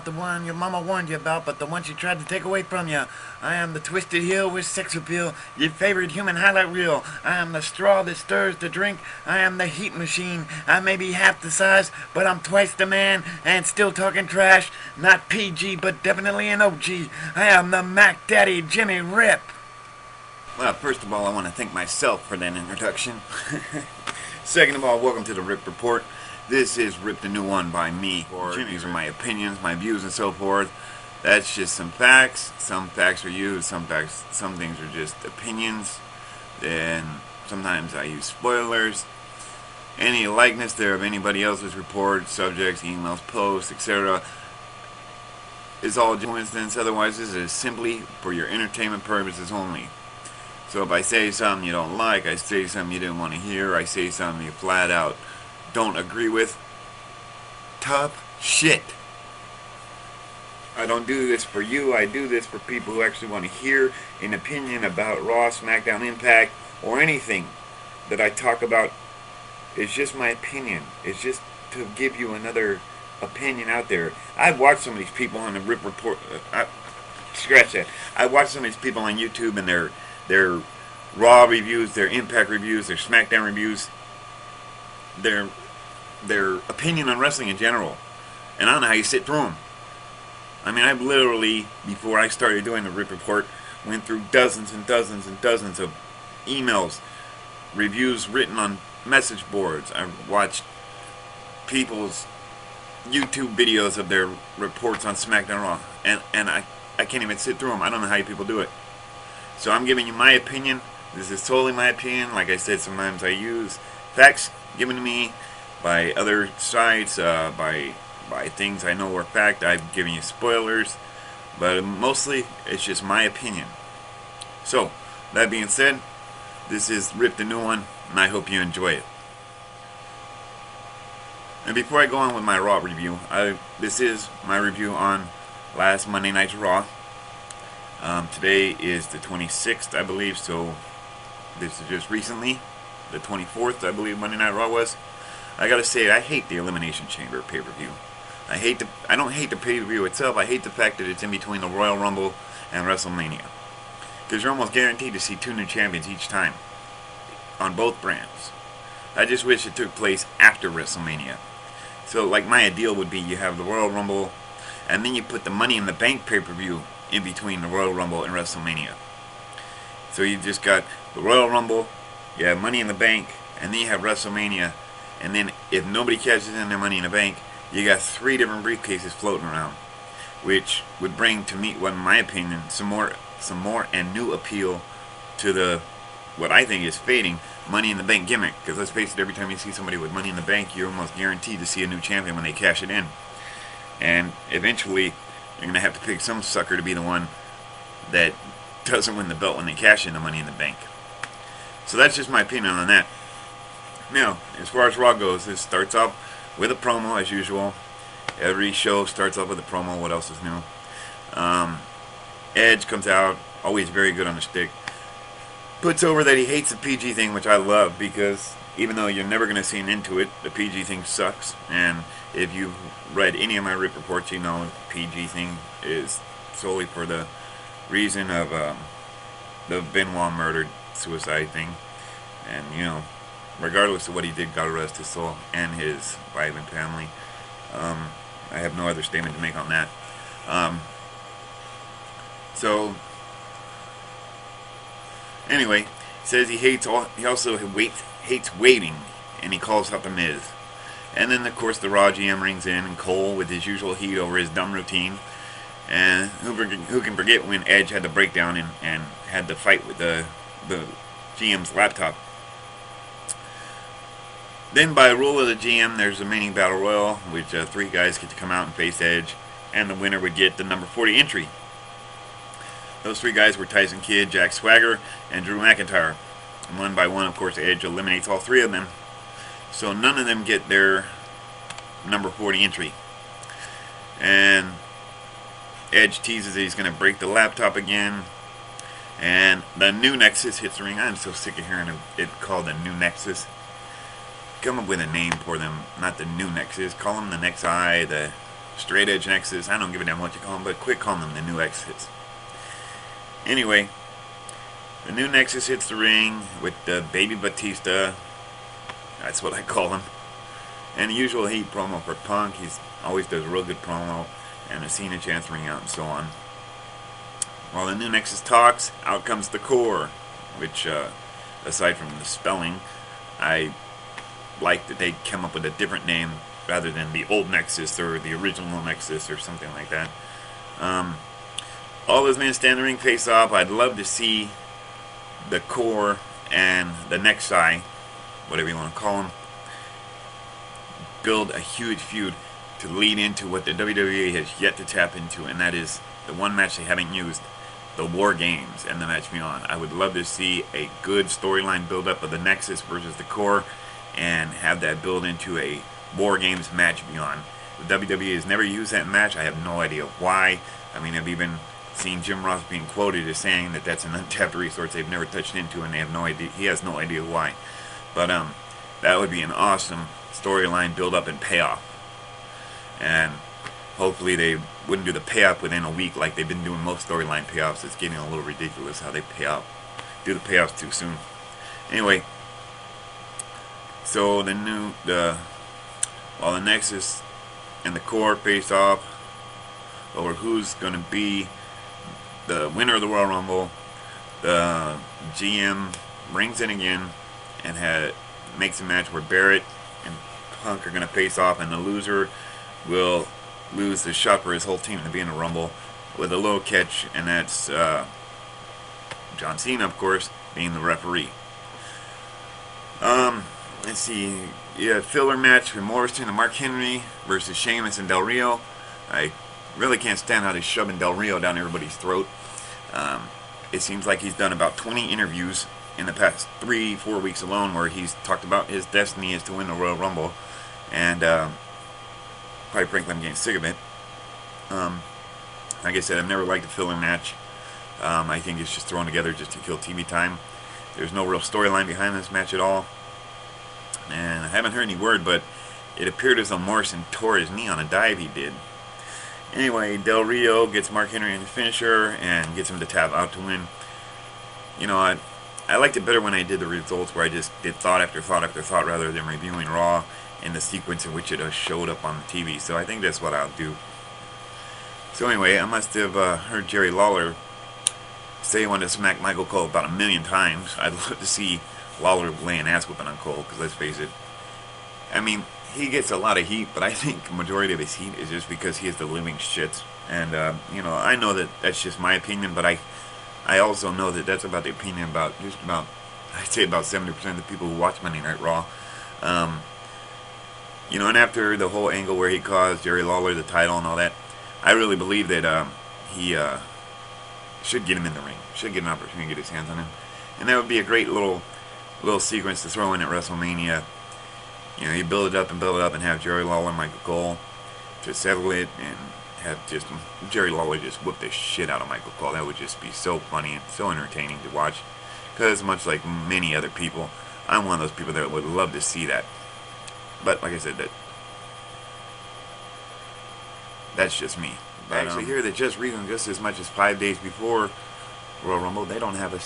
not the one your mama warned you about, but the one she tried to take away from you. I am the twisted heel with sex appeal, your favorite human highlight reel. I am the straw that stirs the drink. I am the heat machine. I may be half the size, but I'm twice the man, and still talking trash. Not PG, but definitely an OG. I am the Mack Daddy, Jimmy Ripp. Well, first of all, I want to thank myself for that introduction. Second of all, welcome to the Rip Report. This is Rip the New One by me. These are my opinions, my views, and so forth. That's just some facts. Some facts are used. Some things are just opinions. Then sometimes I use spoilers. Any likeness there of anybody else's report, subjects, emails, posts, etc. is all coincidence. Otherwise, this is simply for your entertainment purposes only. So if I say something you don't like, I say something you didn't want to hear, I say something you flat out don't agree with, tough shit. I don't do this for you. I do this for people who actually want to hear an opinion about Raw, SmackDown, Impact, or anything that I talk about. It's just my opinion. It's just to give you another opinion out there. I've watched some of these people on the Rip Report. Scratch that. I watched some of these people on YouTube and their Raw reviews, their Impact reviews, their SmackDown reviews, their opinion on wrestling in general. And I don't know how you sit through them. I mean, I've literally, before I started doing the Rip Report, went through dozens and dozens and dozens of emails, reviews written on message boards. I've watched people's YouTube videos of their reports on SmackDown Raw. And I can't even sit through them. I don't know how you people do it. So I'm giving you my opinion. This is totally my opinion. Like I said, sometimes I use facts given to me by other sites, by things I know are fact. I've given you spoilers, but mostly it's just my opinion. So, that being said, this is Rip the New One, and I hope you enjoy it. And before I go on with my Raw review, this is my review on last Monday Night's Raw. Today is the 26th, I believe, so this is just recently. The 24th, I believe, Monday Night Raw was. I gotta say, I hate the Elimination Chamber pay-per-view. I don't hate the pay-per-view itself. I hate the fact that it's in between the Royal Rumble and WrestleMania, because you're almost guaranteed to see two new champions each time on both brands. I just wish it took place after WrestleMania. So, like, my ideal would be you have the Royal Rumble, and then you put the Money in the Bank pay-per-view in between the Royal Rumble and WrestleMania. So you just got the Royal Rumble, you have Money in the Bank, and then you have WrestleMania. And then if nobody catches in their Money in the Bank, you got 3 different briefcases floating around, which would bring, to me, in my opinion, some more and new appeal to the what I think is fading Money in the Bank gimmick. Because let's face it, every time you see somebody with Money in the Bank, you're almost guaranteed to see a new champion when they cash it in. And eventually, you're going to have to pick some sucker to be the one that doesn't win the belt when they cash in the Money in the Bank. So that's just my opinion on that. Now, as far as Raw goes, this starts off with a promo as usual. Every show starts off with a promo. What else is new? Edge comes out, always very good on the stick. Puts over that he hates the PG thing, which I love, because even though you're never going to see an end to it, the PG thing sucks. And if you've read any of my Rip reports, you know the PG thing is solely for the reason of the Benoit murdered suicide thing. And, you know, regardless of what he did, God rest his soul and his wife and family. I have no other statement to make on that. So, anyway, he says he also hates waiting, and he calls out the Miz. And then, of course, the Raw GM rings in, and Cole, with his usual heat over his dumb routine. And who can forget when Edge had the breakdown and had the fight with the GM's laptop. Then, by rule of the GM, there's a mini battle royal, which 3 guys get to come out and face Edge, and the winner would get the number 40 entry. Those 3 guys were Tyson Kidd, Jack Swagger, and Drew McIntyre. And one by one, of course, Edge eliminates all 3 of them, so none of them get their number 40 entry. And Edge teases that he's going to break the laptop again, and the new Nexus hits the ring. I'm so sick of hearing it called the new Nexus. Come up with a name for them, not the new Nexus. Call them the Nexi, the straight edge Nexus. I don't give a damn what you call them, but quit calling them the new Exes. Anyway, the new Nexus hits the ring with the Baby Batista. That's what I call him. And the usual heat promo for Punk. He always does a real good promo. And a Cena chance ring out and so on. While the new Nexus talks, out comes the Core. Which, aside from the spelling, I like that they come up with a different name rather than the old Nexus or the original Nexus or something like that. All those men stand in the ring face off. I'd love to see the Core and the Nexi, whatever you want to call them, build a huge feud to lead into what the WWE has yet to tap into, and that is the one match they haven't used, the War Games and the match beyond. I would love to see a good storyline build up of the Nexus versus the Core and have that build into a War Games match beyond. The WWE has never used that match. I have no idea why. I mean, I've even seen Jim Ross being quoted as saying that that's an untapped resource they've never touched into, and they have no idea. He has no idea why. But that would be an awesome storyline build up and payoff. And hopefully they wouldn't do the payoff within a week like they've been doing most storyline payoffs. It's getting a little ridiculous how they do the payoffs too soon. Anyway, so while the Nexus and the Core face off over who's going to be the winner of the Royal Rumble, the GM rings in again and makes a match where Barrett and Punk are going to face off, and the loser will lose the shot for his whole team to be in the Rumble, with a little catch, and that's John Cena, of course, being the referee. Let's see. Yeah, filler match for Morrison and Mark Henry versus Sheamus and Del Rio. I really can't stand how they're shoving Del Rio down everybody's throat. It seems like he's done about 20 interviews in the past 3-4 weeks alone where he's talked about his destiny is to win the Royal Rumble, and quite frankly I'm getting sick of it. Like I said, I've never liked a filler match. I think it's just thrown together just to kill TV time. There's no real storyline behind this match at all, and I haven't heard any word, but it appeared as though Morrison tore his knee on a dive he did. Anyway, Del Rio gets Mark Henry in the finisher and gets him to tap out to win. You know, I liked it better when I did the results where I just did thought after thought after thought rather than reviewing Raw in the sequence in which it showed up on the TV. So I think that's what I'll do. So anyway, I must have heard Jerry Lawler say he wanted to smack Michael Cole about 1,000,000 times. I'd love to see Lawler lay an ass whooping on Cole, because let's face it, I mean, he gets a lot of heat, but I think the majority of his heat is just because he is the living shit. And, you know, I know that that's just my opinion, but I also know that that's about the opinion about just about, I'd say about 70% of the people who watch Monday Night Raw. You know, and after the whole angle where he caused Jerry Lawler the title and all that, I really believe that he should get him in the ring, should get an opportunity to get his hands on him. And that would be a great little sequence to throw in at WrestleMania. You know, you build it up and have Jerry Lawler and Michael Cole to settle it, and have just Jerry Lawler just whoop the shit out of Michael Cole. That would just be so funny and so entertaining to watch. Because much like many other people, I'm one of those people that would love to see that. But like I said, that's just me. I actually hear that just as much as 5 days before Royal Rumble, they don't have a